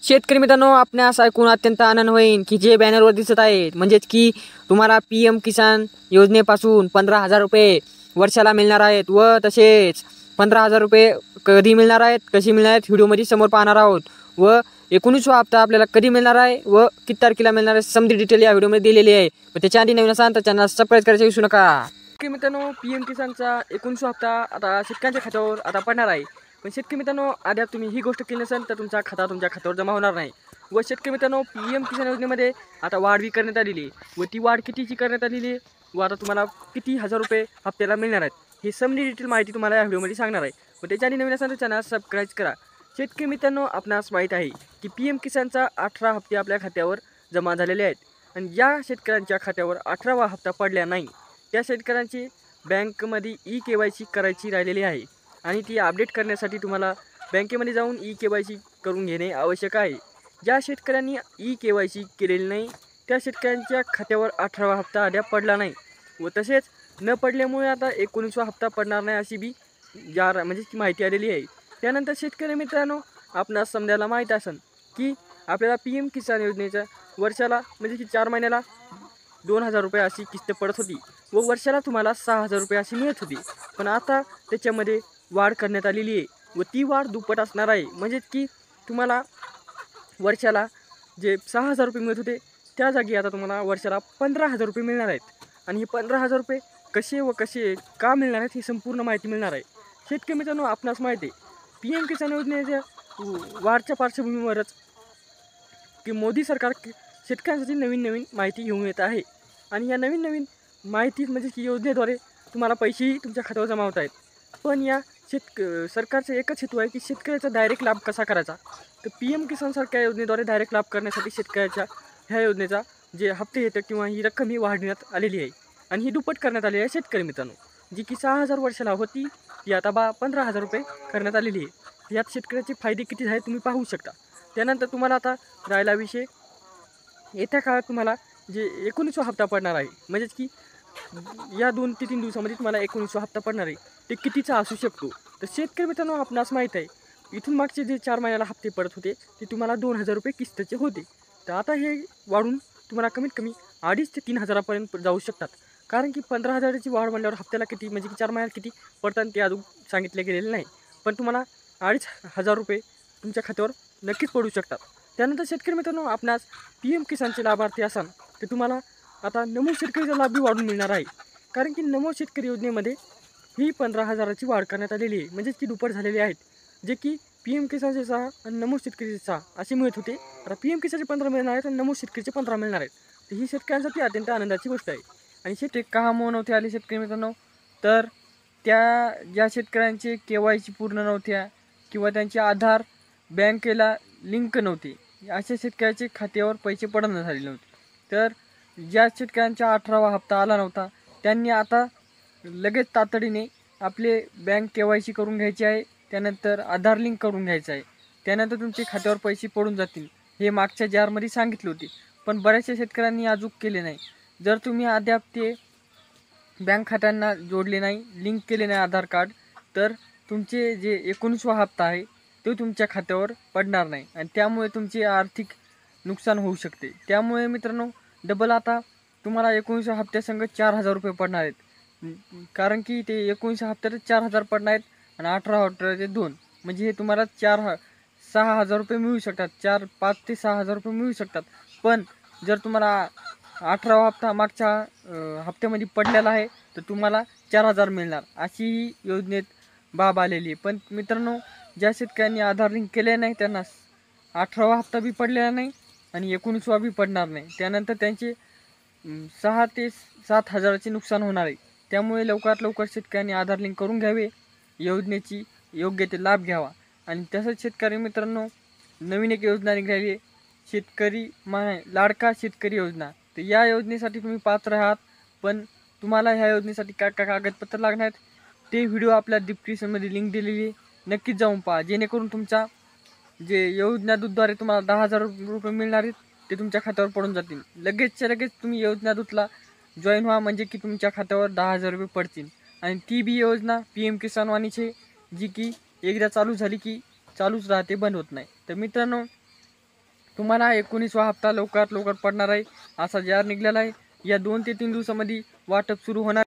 शेतकरी मित्रांनो, आपणास ऐकून अत्यंत आनंद होईल की जे बॅनरवर दिसत आहे म्हणजेच की तुम्हाला PM किसान योजनेपासून 15,000 रुपये वर्षाला मिळणार आहेत व तसेच 15,000 रुपये कधी मिळणार आहेत, कशी मिळणार आहेत, व्हिडिओमध्ये समोर पाहणार आहोत व 19वा हप्ता आपल्याला कधी मिळणार आहे व किती तारखेला मिळणार आहे समधी डिटेल या व्हिडिओमध्ये दिलेली आहे। पण त्याच्या आधी नवीन असाल तर चॅनल सबस्क्राइब करायचं विसरू नका। शेतकरी मित्रांनो, PM किसानचा 19वा हप्ता आता शेतकऱ्यांच्या खात्यावर आता पडणार आहे। पण शेतकरी मित्रांनो, अद्याप तुम्ही ही गोष्ट केली नसेल तर तुमचा खाता तुमच्या खात्यावर जमा होणार नाही। व शेतकरी मित्रांनो, PM किसान योजनेमध्ये आता वाढ बी करण्यात आलेली आहे व ती वाढ कितीची करण्यात आलेली आहे व आता तुम्हाला किती हजार रुपये हप्त्याला मिळणार आहेत ही समधी डिटेल माहिती तुम्हाला या व्हिडिओमध्ये सांगणार आहे। व त्याच्या आधी नवीन असाल तर चॅनल सबस्क्राइब करा। शेतकरी मित्रांनो, आपणास माहीत आहे की PM किसानचा 18 हप्ते आपल्या खात्यावर जमा झालेले आहेत आणि ज्या शेतकऱ्यांच्या खात्यावर 18वा हप्ता पडला नाही त्या शेतकऱ्यांची बँकमध्ये KYC करायची राहिलेली आहे आणि ती अपडेट करण्यासाठी तुम्हाला बँकेमध्ये जाऊन KYC करून घेणे आवश्यक आहे। ज्या शेतकऱ्यांनी KYC केलेली नाही त्या शेतकऱ्यांच्या खात्यावर 18वा हप्ता अद्याप पडला नाही व तसेच न पडल्यामुळे आता 19वा हप्ता पडणार नाही अशी बी म्हणजे माहिती आलेली आहे। त्यानंतर शेतकरी मित्रांनो, आपणास समजायला माहीत असेल की आपल्याला PM किसान योजनेच्या वर्षाला म्हणजे की 4 महिन्याला 2,000 रुपये अशी किस्त पडत होती व वर्षाला तुम्हाला 6,000 रुपये अशी मिळत होती। पण आता त्याच्यामध्ये वाढ करण्यात आलेली आहे व ती वाढ दुप्पट असणार आहे। म्हणजेच की तुम्हाला वर्षाला जे 6,000 रुपये मिळत होते त्या जागी आता तुम्हाला वर्षाला 15,000 रुपये मिळणार आहेत आणि हे 15,000 रुपये कसे का मिळणार आहेत ही संपूर्ण माहिती मिळणार आहे। शेतकरी मित्रांनो, आपणास माहिती आहे PM किसान योजनेच्या वाढच्या पार्श्वभूमीवरच की मोदी सरकार शेतकऱ्यांसाठी नवीन माहिती घेऊन येत आहे आणि या नवीन माहिती म्हणजे की योजनेद्वारे तुम्हाला पैसेही तुमच्या खात्यावर जमा होत आहेत। पण या सरकारचा एकच हेतू आहे की शेतकऱ्याचा डायरेक्ट लाभ कसा करायचा। तर PM किसानसारख्या योजनेद्वारे डायरेक्ट लाभ करण्यासाठी शेतकऱ्याच्या ह्या योजनेचा जे हप्ते येतं किंवा ही रक्कम ही वाढवण्यात आलेली आहे आणि ही दुप्पट करण्यात आली आहे। शेतकरी मित्रांनो, जी की 6,000 वर्षाला होती ती आता 15,000 रुपये करण्यात आलेली आहे। यात शेतकऱ्याचे फायदे किती आहेत तुम्ही पाहू शकता। त्यानंतर तुम्हाला आता राहिला विषय, येत्या काळात तुम्हाला जे 19वा हप्ता पडणार आहे म्हणजेच की या 2 ते 3 दिवसामध्ये तुम्हाला 19वा हप्ता पडणार आहे ते कितीचा असू शकतो। तर शेतकरी मित्रांनो, आपणास माहीत आहे इथून मागचे जे 4 महिन्याला हप्ते पडत होते ते तुम्हाला 2,000 रुपये किस्तचे होते। तर आता हे वाढून तुम्हाला कमीत कमी 2,500 ते 3,000पर्यंत जाऊ शकतात। कारण की 15,000ची वाढ म्हणल्यावर हप्त्याला किती म्हणजे की 4 महिन्यात किती पडतात ते अजून सांगितले गेलेले नाही, पण तुम्हाला 2,500 रुपये तुमच्या खात्यावर नक्कीच पडू शकतात। त्यानंतर शेतकरी मित्रांनो, आपणास PM किसानचे लाभार्थी असाल तर तुम्हाला आता नमो शेतकरीचा लाभ बी वाढून मिळणार आहे। कारण की नमो शेतकरी योजनेमध्ये ही 15,000ची वाढ करण्यात आलेली आहे म्हणजेच की दुप्पट झालेली आहेत, जे की PM किसानचे 6 आणि नमो शेतकरीचे 6 असे मिळत होते। आता PM किसानचे 15 मिळणार आहेत आणि नमो शेतकरीचे 15 मिळणार आहेत। तर ही शेतकऱ्यांसाठी अत्यंत आनंदाची गोष्ट आहे। आणि शेतकरी का नव्हते आले शेतकरी मित्रांनो, तर ज्या शेतकऱ्यांचे KYC पूर्ण नव्हत्या किंवा त्यांचे आधार बँकेला लिंक नव्हते अशा शेतकऱ्याचे खात्यावर पैसे पडणं झाले नव्हते। तर ज्या शेतकऱ्यांचा 18वा हप्ता आला नव्हता त्यांनी आता लगेच तातडीने आपले बँक KYC करून घ्यायचे आहे, त्यानंतर आधार लिंक करून घ्यायचं आहे, त्यानंतर तुमचे खात्यावर पैसे पडून जातील हे मागच्या जारमध्ये सांगितले होते। पण बऱ्याचशा शेतकऱ्यांनी अजून केले नाही। जर तुम्ही अद्याप ते बँक खात्यांना जोडले नाही, लिंक केले नाही आधार कार्ड, तर तुमचे जे 19वा हप्ता आहे तो तुमच्या खात्यावर पडणार नाही आणि त्यामुळे तुमचे आर्थिक नुकसान होऊ शकते। त्यामुळे मित्रांनो, डबल आता तुम्हाला 19व्या हप्त्यासंग 4,000 रुपये पडणार आहेत। कारण की ते 19व्या हप्त्यात 4,000 पडणार आहेत आणि 18 हप्त्याचे 2 म्हणजे हे तुम्हाला 6,000 रुपये मिळू शकतात। 5 ते 6,000 रुपये मिळू शकतात। पण जर तुम्हाला 18वा हप्ता मागच्या हप्त्यामध्ये पडलेला आहे तर तुम्हाला 4,000 मिळणार अशी ही योजनेत बाब आलेली आहे। पण मित्रांनो, ज्या शेतकऱ्यांनी आधार लिंक केले नाही त्यांना 18वा हप्ता बी पडलेला नाही आणि 19वा बी पडणार नाही। त्यानंतर त्यांचे 6 ते 7,000चे नुकसान होणार आहे। त्यामुळे लवकरात लवकर शेतकऱ्यांनी आधार लिंक करून घ्यावे, योजनेची योग्य ते लाभ घ्यावा। आणि तसंच शेतकरी मित्रांनो, नवीन एक योजना निघाली आहे, शेतकरी लाडका शेतकरी योजना। तर या योजनेसाठी तुम्ही पात्र आहात, पण तुम्हाला ह्या योजनेसाठी काय काय कागदपत्र लागणार आहेत ते व्हिडिओ आपल्या डिस्क्रिप्शनमध्ये लिंक दिलेली आहे, नक्कीच जाऊन पहा। जेणेकरून तुमच्या जे योजनादूतद्वारे तुम्हाला 10,000 रुपये मिळणार आहेत ते तुमच्या खात्यावर पडून जातील। लगेचच्या लगेच तुम्ही योजनादूतला जॉईन व्हा म्हणजे की तुमच्या खात्यावर 10,000 रुपये पडतील। आणि ती बी योजना PM किसान वाणीची जी की एकदा चालू झाली की चालूच राहते, बंद होत नाही। तर मित्रांनो, तुम्हाला 19वा हप्ता लवकरात लवकर पडणार आहे असा जाहीर निघालेला आहे. या 2 ते 3 दिवसामध्ये वाटप सुरू होणार.